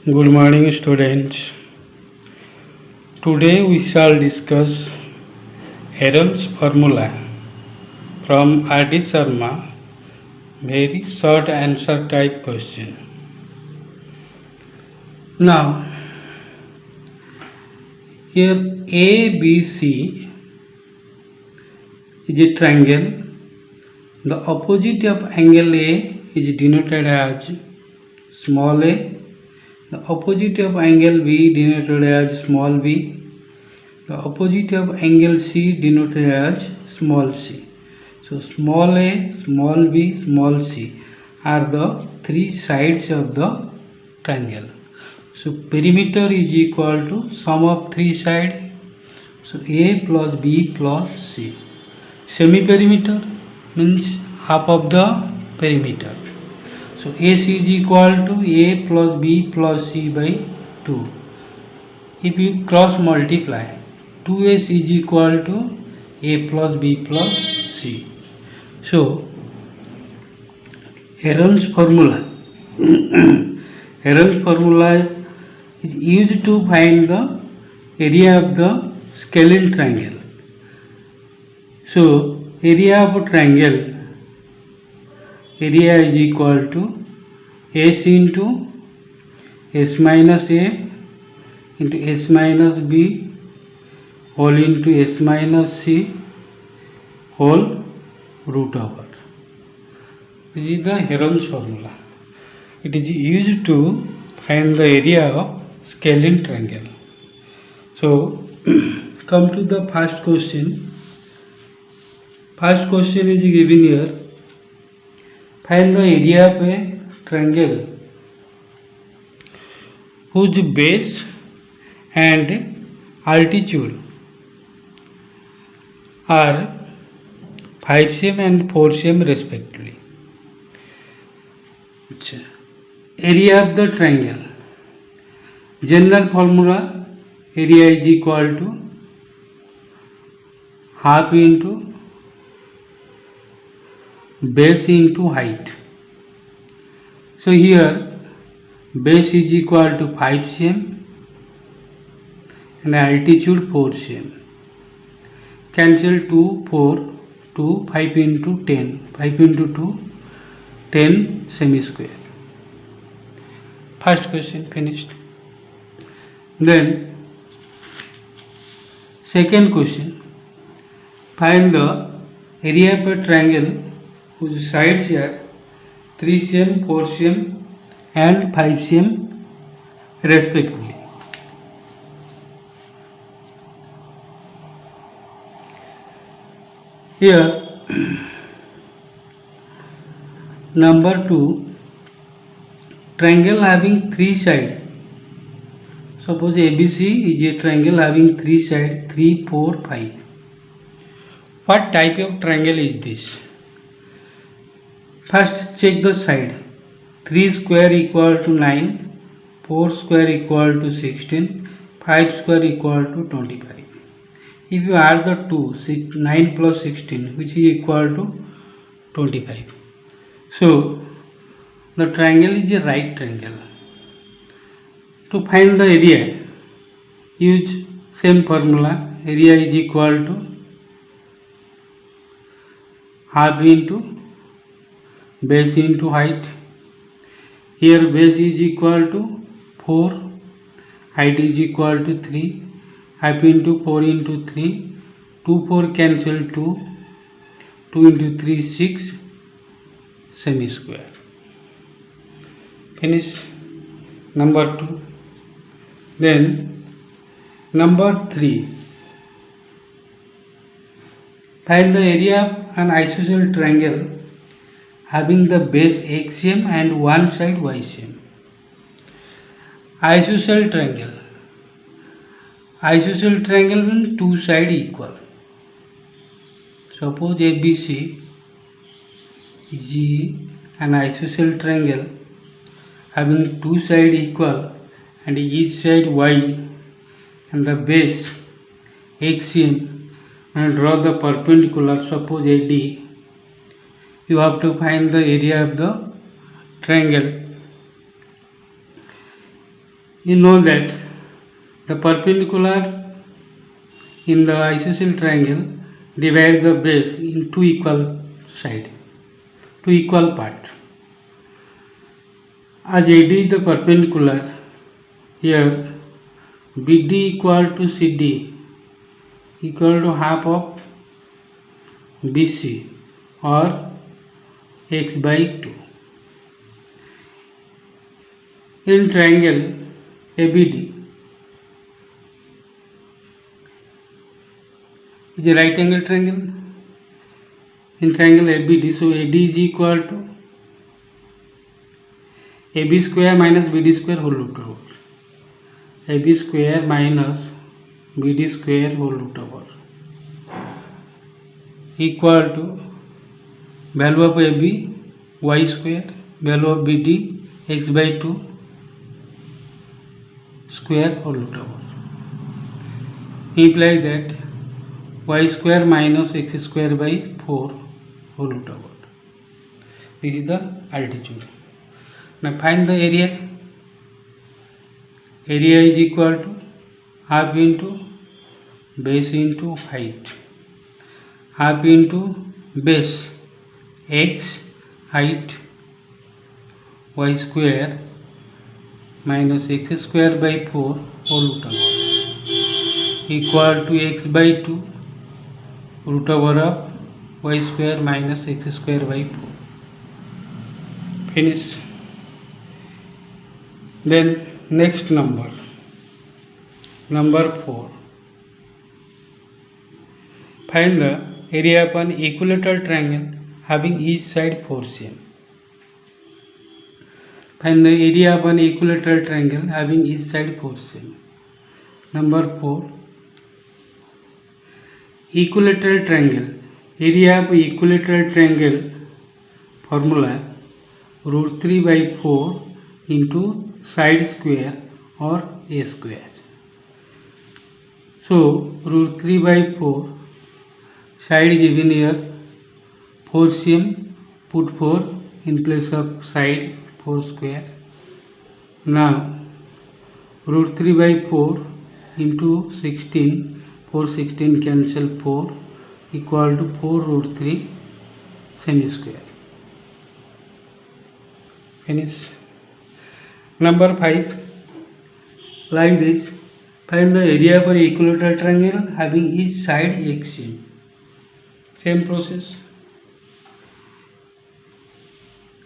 Good morning, students. Today we shall discuss Heron's formula from R.D. Sharma. Very short answer type question. Now, here ABC is a triangle. The opposite of angle A is denoted as small a. The opposite of angle B denoted as small b. The opposite of angle C denoted as small c. So small a, small b, small c are the three sides of the triangle. So perimeter is equal to sum of three sides. So a plus b plus c. Semi-perimeter means half of the perimeter. So AC is equal to A plus B plus C by 2. If you cross multiply, 2S is equal to A plus B plus C. So Heron's formula Heron's formula is used to find the area of the scalene triangle. So area of a triangle, area is equal to S into S minus A into S minus B whole into S minus C whole root over. This is the Heron's formula. It is used to find the area of scalene triangle. So come to the first question. First question is given here. Find the area of a triangle whose base and altitude are 5 cm and 4 cm respectively. Area of the triangle. General formula, area is equal to half into base into height. So here base is equal to 5 cm and altitude 4 cm. Cancel 2, 4, 2, 5 into 10. 5 into 2, 10 semi-square. First question finished. Then second question. Find the area of a triangle whose sides are 3 cm, 4 cm and 5 cm respectively. Here number 2, triangle having 3 sides. Suppose ABC is a triangle having 3 sides, 3, 4, 5. What type of triangle is this? First check the side. 3 square equal to 9, 4 square equal to 16, 5 square equal to 25. If you add the 2, 9 plus 16, which is equal to 25. So the triangle is a right triangle. To find the area, use same formula. Area is equal to half into base into height. Here base is equal to 4, height is equal to 3, half into 4 into 3, 2, 4 cancel 2, 2 into 3, 6, semi-square. Finish number 2. Then number 3. Find the area of an isosceles triangle having the base XCM and one side YCM. Isosceles triangle. Isosceles triangle means two sides equal. Suppose ABC is an isosceles triangle having two sides equal and each side Y and the base XCM, and draw the perpendicular. Suppose AD. You have to find the area of the triangle. You know that the perpendicular in the isosceles triangle divides the base in two equal sides, two equal parts. As AD is the perpendicular, here BD equal to CD equal to half of BC or x by 2. In triangle ABD is a right angle triangle. In triangle ABD, so AD is equal to AB square minus BD square whole root over. AB square minus BD square whole root over equal to value of AB y square, value of BD x by 2 square whole root over. Imply that y square minus x square by 4 whole root over. This is the altitude. Now find the area. Area is equal to half into base into height. Half into base x height y square minus x square by 4 whole root over equal to x by 2 root over of y square minus x square by 4. Finish. Then next number 4. Find the area of an equilateral triangle having each side 4 cm. Find the area of an equilateral triangle having each side 4 cm. Number 4. Equilateral triangle. Area of equilateral triangle formula root 3 by 4 into side square or a square. So root 3 by 4 side given here 4 cm, put 4 in place of side 4 square. Now root 3 by 4 into 16, 4 16 cancel 4 equal to 4 root 3 semi square. Finish. Number 5. Like this, find the area of an equilateral triangle having each side x cm. Same process.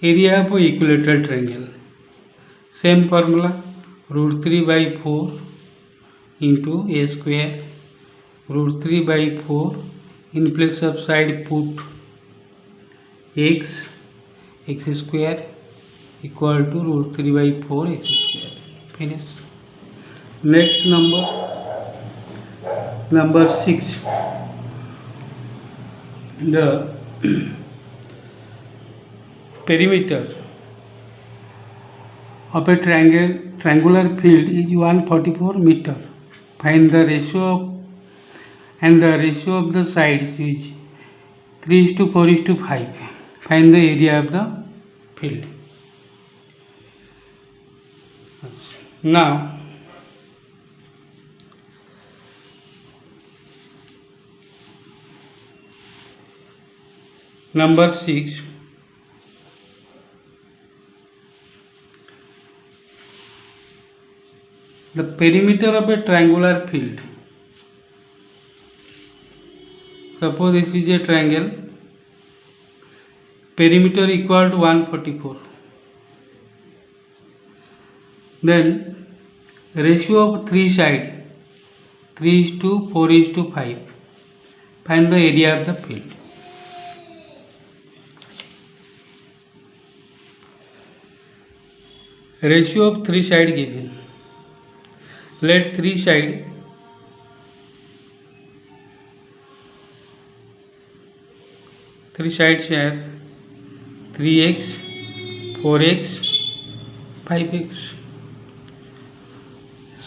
Area of an equilateral triangle. Same formula. Root 3 by 4 into a square. Root 3 by 4 in place of side put x square equal to root 3 by 4 x square. Finish. Next number 6. The perimeter of a triangular field is 144 meter. Find the ratio of the sides is 3:4:5. Find the area of the field. Now number 6. The perimeter of a triangular field. Suppose this is a triangle. Perimeter equal to 144. Then ratio of 3 sides 3:4:5. Find the area of the field. Ratio of 3 sides given. Let 3 sides share 3x, 4x, 5x.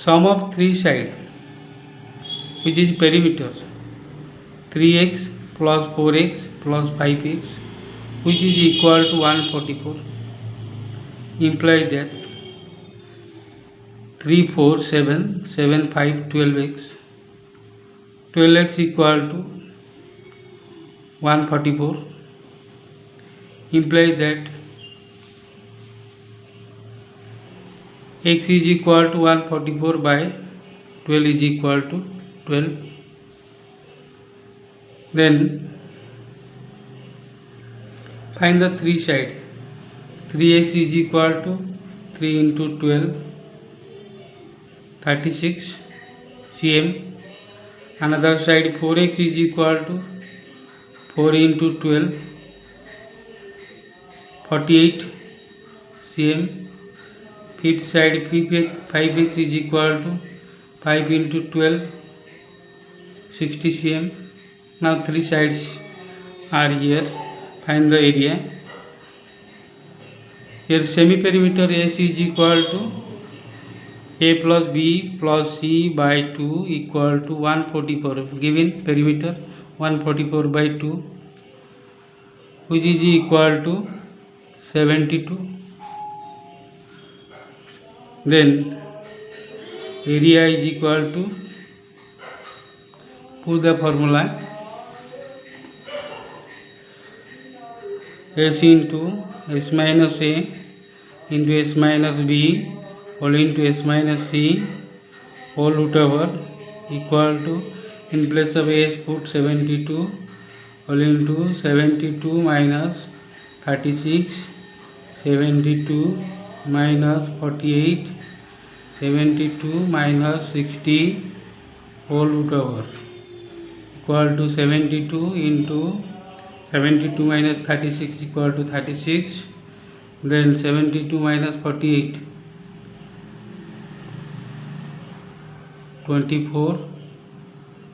Sum of 3 sides, which is perimeter, 3x plus 4x plus 5x, which is equal to 144. Imply that 3, 4, 7, 7, 5, 12x. 12x equal to 144. Implies that x is equal to 144 by 12 is equal to 12. Then find the three side. 3x is equal to 3 into 12, 36 cm. Another side 4x is equal to 4 into 12, 48 cm. Fifth side 5x is equal to 5 into 12, 60 cm. Now three sides are here. Find the area. Here semi perimeter S is equal to A plus B plus C by 2 equal to 144. Given perimeter 144 by 2, which is equal to 72. Then area is equal to, put the formula, S into S minus A into S minus B whole into S minus C whole root over equal to, in place of S put 72 whole into 72 minus 36, 72 minus 48, 72 minus 60 whole root over equal to 72 into 72 minus 36 equal to 36. Then 72 minus 48, 24.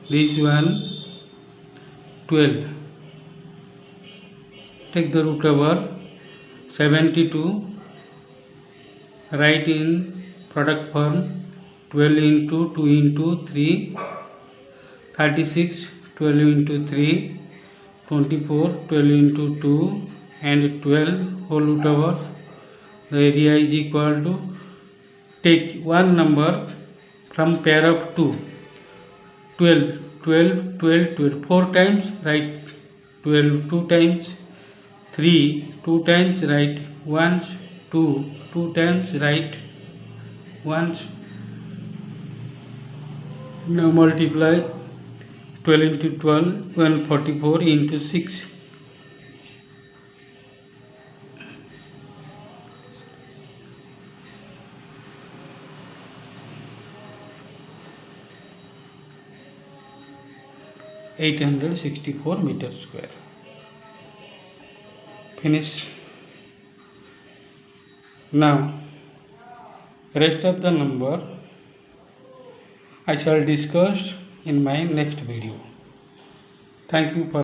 This one 12. Take the root over 72. Write in product form 12 into 2 into 3, 36, 12 into 3, 24, 12 into 2 and 12 whole root over. The area is equal to, take one number from pair of 2, 12, 12, 12, 12, 4 times write 12, 2 times, 3, 2 times write once, 2, 2 times write once. Now multiply 12 into 12, 144 into 6. (864 meters square). Finish. Now rest of the number I shall discuss in my next video. Thank you for